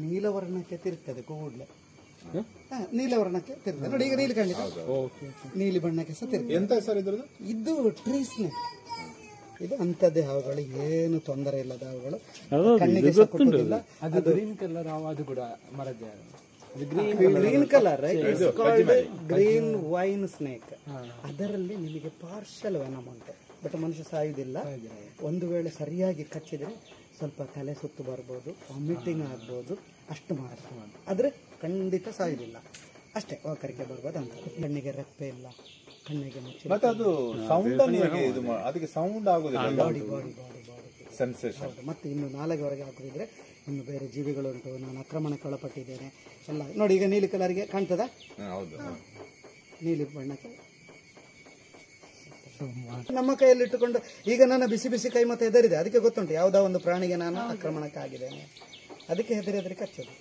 ನೀಲವರ್ಣಕ್ಕೆ ತಿರುಗ್ತದೆ ಕೂಡಲೇ. ನೀಲವರ್ಣಕ್ಕೆ ತಿರುಗ್ತದೆ ನೋಡಿ, ಈಗ ನೀಲಿ ಖಂಡಿತ ನೀಲಿ ಬಣ್ಣಕ್ಕೆ ಸಹ ತಿರುಗ್ತದೆ. ಎಂತ ಸರ್ ಇದ್ರದ್ದು? ಇದು ಟ್ರೀ ಸ್ನೇಕ್. ಇದು ಅಂಥದ್ದೇ ಹಾವುಗಳು, ಏನು ತೊಂದರೆ ಇಲ್ಲದ ಹಾವುಗಳು, ಕಣ್ಣಿಗೆ ಸಹ ಕೊಟ್ಟುದಿಲ್ಲ. ಅದು ಗ್ರೀನ್ ಕಲರ್ ಅದು ಕೂಡ ಮರದ green colour green vine snake. ಅದರಲ್ಲಿ ನಿಮಗೆ ಪಾರ್ಷಲ್ ವೆನಮ್ ಉಂಟು, ಬಟ್ ಮನುಷ್ಯ ಸಾಯುವುದಿಲ್ಲ. ಒಂದು ವೇಳೆ ಸರಿಯಾಗಿ ಕಚ್ಚಿದ್ರೆ ಸ್ವಲ್ಪ ತಲೆ ಸುತ್ತು ಬರ್ಬೋದು, ವಾಮಿಟಿಂಗ್ ಆಗ್ಬೋದು, ಅಷ್ಟು ಮಾತ್ರ. ಆದರೆ ಖಂಡಿತ ಸಾಯುವುದಿಲ್ಲ, ಅಷ್ಟೇ ವಾಕರಿಕೆ ಬರ್ಬೋದು ಅಂತ. ಕಣ್ಣಿಗೆ ರೆಪ್ಪೆ ಇಲ್ಲ, ಕಣ್ಣಿಗೆ ಮುಚ್ಚಿ. ಮತ್ತೆ ಅದು ಸೌಂಡ್ ಅದಕ್ಕೆ ಸೌಂಡ್ ಆಗುದಿಲ್ಲ, body body body body sensation. ಮತ್ತೆ ಇನ್ನು ನಾಲ್ಕವರೆಗೆ ಹಾಕಿದ್ರೆ ಇನ್ನು ಬೇರೆ ಜೀವಿಗಳುಂಟು. ನಾನು ಆಕ್ರಮಣಕ್ಕೆ ಒಳಪಟ್ಟಿದ್ದೇನೆ ಎಲ್ಲ ನೋಡಿ. ಈಗ ನೀಲಿ ಕಲರ್ಗೆ ಕಾಣ್ತದ, ನೀಲಿ ಬಣ್ಣಕ್ಕೆ ನಮ್ಮ ಕೈಯಲ್ಲಿ ಇಟ್ಟುಕೊಂಡು ಈಗ ನನ್ನ ಬಿಸಿ ಬಿಸಿ ಕೈ ಮತ್ತೆ ಹೆದರಿದೆ. ಅದಕ್ಕೆ ಗೊತ್ತುಂಟು ಯಾವುದೋ ಒಂದು ಪ್ರಾಣಿಗೆ ನಾನು ಆಕ್ರಮಣಕ್ಕೆ ಆಗಿದ್ದೇನೆ, ಅದಕ್ಕೆ ಹೆದರಿ ಕಚ್ಚೋದು.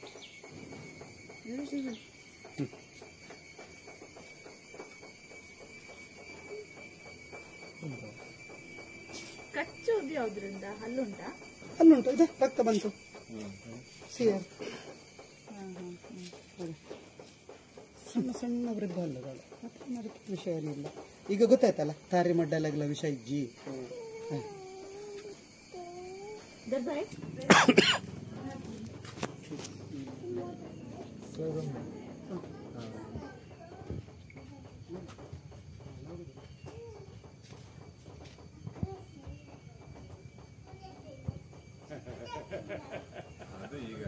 ಕಚ್ಚೋದು ಯಾವ್ದ್ರಿಂದ? ಹಲ್ಲುಂಟಾ? ಅಲ್ಲುಂಟು, ಇದೆ ರಕ್ತ ಬಂತು. ಸಣ್ಣ ಸಣ್ಣ ವೃದ್ಧ ಹಲ್ಲುಗಳು, ಅದಕ್ಕೆ ವಿಷಯ ಏನಿಲ್ಲ. ಈಗ ಗೊತ್ತಾಯ್ತಲ್ಲ, ತಾರಿ ಮಡ್ಡಲೆಗಳ ವಿಷಯ ಇಜ್ಜಿ. ಅದು ಈಗ